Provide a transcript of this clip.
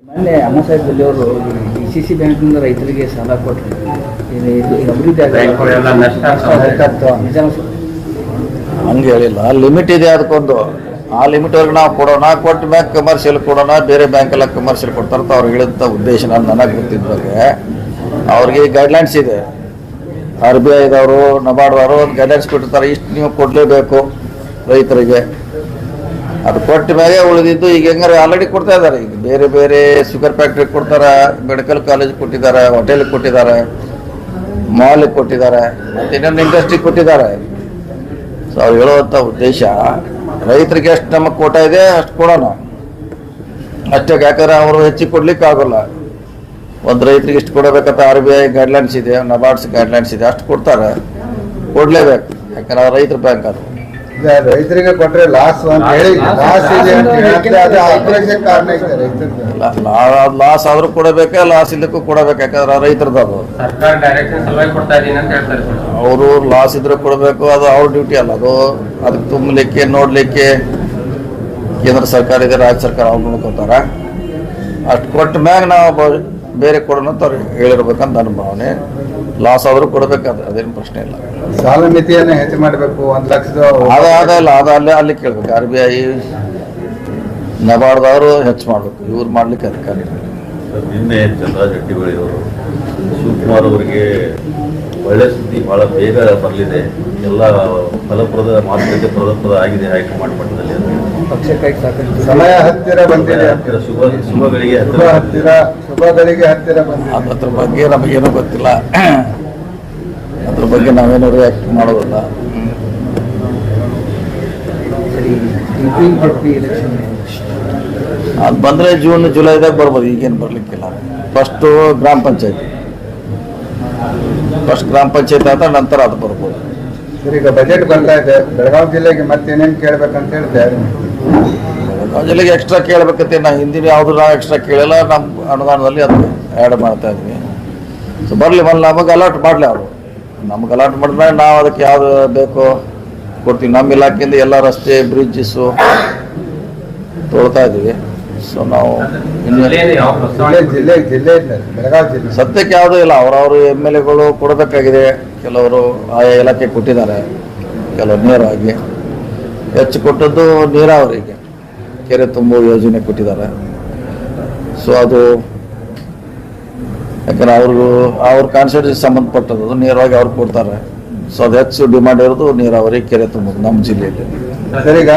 ಮೊನ್ನೆ ಅಮ್ಮಸಾಹೇಬ್ ಬಲ್ಲಿ ಅವರು DCC ಬ್ಯಾಂಕ್ನಿಂದ ರೈತರಿಗೆ ಸಾಲ ಕೊಟ್ಟರು. ಇದು ಅಭಿವೃದ್ಧಿ ಹಂಗೆ ಹೇಳಿಲ್ಲ, ಲಿಮಿಟ್ ಇದೆ ಅದಕ್ಕೊಂದು. ಆ ಲಿಮಿಟ್ವರೆಗೆ ನಾವು ಕೊಡೋಣ, ಕೊಟ್ಟ ಮ್ಯಾಗ ಕಮರ್ಷಿಯಲ್ ಕೊಡೋಣ, ಬೇರೆ ಬ್ಯಾಂಕೆಲ್ಲ ಕಮರ್ಷಿಯಲ್ ಕೊಡ್ತಾರೆ ಅಂತ ಅವ್ರು ಹೇಳಿದಂಥ ಉದ್ದೇಶ ನನಗೆ ಗೊತ್ತಿದ್ದಾಗ ಅವ್ರಿಗೆ ಗೈಡ್ಲೈನ್ಸ್ ಇದೆ. RBIದವರು ನಬಾರ್ಡ್ದವರು ಒಂದು ಗೈಡ್ಲೈನ್ಸ್ ಕೊಟ್ಟಿರ್ತಾರೆ, ಇಷ್ಟು ನೀವು ಕೊಡಲೇಬೇಕು ರೈತರಿಗೆ. ಅದು ಕೊಟ್ಟ ಮ್ಯಾಗೆ ಉಳಿದಿದ್ದು ಈಗ ಹೆಂಗಾರೆ ಆಲ್ರೆಡಿ ಕೊಡ್ತಾ ಇದ್ದಾರೆ. ಈಗ ಬೇರೆ ಬೇರೆ ಶುಗರ್ ಫ್ಯಾಕ್ಟ್ರಿಗೆ ಕೊಡ್ತಾರೆ, ಮೆಡಿಕಲ್ ಕಾಲೇಜ್ ಕೊಟ್ಟಿದ್ದಾರೆ, ಹೋಟೆಲ್ಗೆ ಕೊಟ್ಟಿದ್ದಾರೆ, ಮಾಲಿಗೆ ಕೊಟ್ಟಿದ್ದಾರೆ, ಮತ್ತು ಇನ್ನೊಂದು ಇಂಡಸ್ಟ್ರಿಗೆ ಕೊಟ್ಟಿದ್ದಾರೆ. ಸೊ ಅವ್ರು ಹೇಳುವಂಥ ಉದ್ದೇಶ ರೈತರಿಗೆ ಎಷ್ಟು ನಮಗೆ ಕೋಟ ಇದೆ ಅಷ್ಟು ಕೊಡೋಣ ಅಷ್ಟೇ. ಯಾಕಂದ್ರೆ ಅವರು ಹೆಚ್ಚಿಗೆ ಕೊಡ್ಲಿಕ್ಕೆ ಆಗೋಲ್ಲ. ಒಂದು ರೈತರಿಗೆ ಇಷ್ಟು ಕೊಡಬೇಕಂತ RBI ಗೈಡ್ಲೈನ್ಸ್ ಇದೆ, ನಬಾರ್ಡ್ಸ್ ಗೈಡ್ಲೈನ್ಸ್ ಇದೆ, ಅಷ್ಟು ಕೊಡ್ತಾರೆ, ಕೊಡಲೇಬೇಕು. ಯಾಕಂದ್ರೆ ಅವ್ರು ರೈತರ ಬ್ಯಾಂಕ್ ಅದು. ರೈತರಿಗೆ ಕೊಟ್ಟರೆ ಲಾಸ್ ಲಾಸ್ ಆದ್ರೂ ಕೊಡಬೇಕೆ, ಲಾಸ್ ಇಲ್ಲಕ್ಕೂ ಕೊಡಬೇಕು. ಯಾಕಂದ್ರೆ ರೈತರದ್ದು ಅದು ಅವರು ಲಾಸ್ ಇದ್ರೆ ಕೊಡಬೇಕು, ಅದು ಅವ್ರ ಡ್ಯೂಟಿ ಅಲ್ಲ. ಅದು ಅದಕ್ಕೆ ತುಂಬಲಿಕ್ಕೆ ನೋಡ್ಲಿಕ್ಕೆ ಕೇಂದ್ರ ಸರ್ಕಾರ ಇದೆ, ರಾಜ್ಯ ಸರ್ಕಾರ ಅವ್ರು ನೋಡ್ಕೊತಾರೆ. ಅಷ್ಟು ಕೊಟ್ಟ ಮ್ಯಾಗ ನಾವು ಬೇರೆ ಕೊಡೋಣ ಅಂತ ಅವ್ರು ಹೇಳಿರ್ಬೇಕಂತ ನನ್ನ ಭಾವನೆ. ಲಾಸ್ ಆದರೂ ಕೊಡಬೇಕಾದ್ರೆ ಅದೇನು ಪ್ರಶ್ನೆ ಇಲ್ಲ. ಸಾಲ ಮಿತಿಯನ್ನು ಹೆಚ್ಚು ಮಾಡಬೇಕು, 1 ಲಕ್ಷದ ಅದಲ್ಲ, ಅದು ಅಲ್ಲಿ ಕೇಳಬೇಕು. RBI ನಬಾರ್ಡ್ದವರು ಹೆಚ್ಚು ಮಾಡಬೇಕು, ಇವ್ರು ಮಾಡ್ಲಿಕ್ಕೆ ಅಧಿಕಾರಿ. ನಿನ್ನೆ ಚಂದ್ರರಾಜ್ ಹಟ್ಟಿಗಳಿವರು ಶಿವಕುಮಾರ್ ಅವರಿಗೆ ಒಳ್ಳೆ ಸುದ್ದಿ ಭಾಳ ಬೇಗ ಬರಲಿದೆ, ಎಲ್ಲ ಫಲಪ್ರದ ಮಾತುಕತೆ ಫಲಪ್ರದ ಆಗಿದೆ ಹೈಕಮಾಂಡ್ ಮಟ್ಟದಲ್ಲಿ. ಪಕ್ಷಕ್ಕಾಗಿ ಸಾಕಷ್ಟು ಸಮಯ ಹತ್ತಿರ ಬಂದಿದೆ, ಶುಭಗಳಿಗೆ ಹತ್ತಿರ ಬಂದಿದೆ. ಅದ್ರ ಬಗ್ಗೆ ನಮಗೇನು ಗೊತ್ತಿಲ್ಲ, ಅದ್ರ ಬಗ್ಗೆ ನಾವೇನು ರಿಯಾಕ್ಟ್ ಮಾಡೋದಿಲ್ಲ. ಅದು ಬಂದರೆ ಜೂನ್ ಜುಲೈದಾಗ ಬರ್ಬೋದು, ಈಗೇನು ಬರಲಿಕ್ಕಿಲ್ಲ. ಫಸ್ಟ್ ಗ್ರಾಮ ಪಂಚಾಯತಿ ಆದ ನಂತರ ಅದು ಬರ್ಬೋದು. ಸರ್, ಈಗ ಬಜೆಟ್ ಬರ್ತಾ ಇದೆ, ಬೆಳಗಾವಿ ಜಿಲ್ಲೆಗೆ ಮತ್ತೇನೇನು ಕೇಳಬೇಕಂತ ಹೇಳಿದ್ದಾರೆ. ಬೆಳಗಾವಿ ಜಿಲ್ಲೆಗೆ ಎಕ್ಸ್ಟ್ರಾ ಕೇಳಬೇಕಂತೆ. ನಾವು ಹಿಂದಿನ ಯಾವುದು ನಾವು ಎಕ್ಸ್ಟ್ರಾ ಕೇಳಿಲ್ಲ, ನಮ್ಮ ಅನುದಾನದಲ್ಲಿ ಅದು ಆ್ಯಡ್ ಮಾಡ್ತಾ ಇದ್ವಿ. ಸೊ ಬರಲಿ, ನಮಗೆ ಅಲರ್ಟ್ ಮಾಡಲಿ ಅವರು. ನಮ್ಗೆ ಅಲರ್ಟ್ ಮಾಡಿದ್ಮೇಲೆ ನಾವು ಅದಕ್ಕೆ ಯಾವುದು ಬೇಕೋ ಕೊಡ್ತೀವಿ. ನಮ್ಮ ಇಲಾಖೆಯಿಂದ ಎಲ್ಲ ರಸ್ತೆ ಬ್ರಿಡ್ಜಸ್ಸು ತೊಳ್ತಾ ಇದ್ದೀವಿ. ಸೊ ನಾವು ಬೆಳಗಾವಿ ಜಿಲ್ಲೆ ಸದ್ಯಕ್ಕೆ ಯಾವುದೂ ಇಲ್ಲ. ಅವರವರು MLAಗಳು ಕೊಡಬೇಕಾಗಿದೆ. ಕೆಲವರು ಆಯಾ ಇಲಾಖೆ ಕೊಟ್ಟಿದ್ದಾರೆ, ಕೆಲವರು ನೇರವಾಗಿ. ಹೆಚ್ಚು ಕೊಟ್ಟದ್ದು ನೀರಾವರಿಗೆ ಕೆರೆ ತುಂಬುವ ಯೋಜನೆ ಕೊಟ್ಟಿದ್ದಾರೆ. ಸೊ ಅದು ಯಾಕಂದ್ರೆ ಅವ್ರ ಕಾನ್ಸ್ಟಿಟ್ಯೂನ್ಸಿಗೆ ಸಂಬಂಧಪಟ್ಟದ್ದು ನೇರವಾಗಿ ಅವ್ರು ಕೊಡ್ತಾರೆ. ಸೊ ಅದು ಹೆಚ್ಚು ಡಿಮಾಂಡ್ ಇರೋದು ನೀರಾವರಿ, ಕೆರೆ ತುಂಬುವುದು ನಮ್ಮ ಜಿಲ್ಲೆಯಲ್ಲಿ. ಸರ್, ಈಗ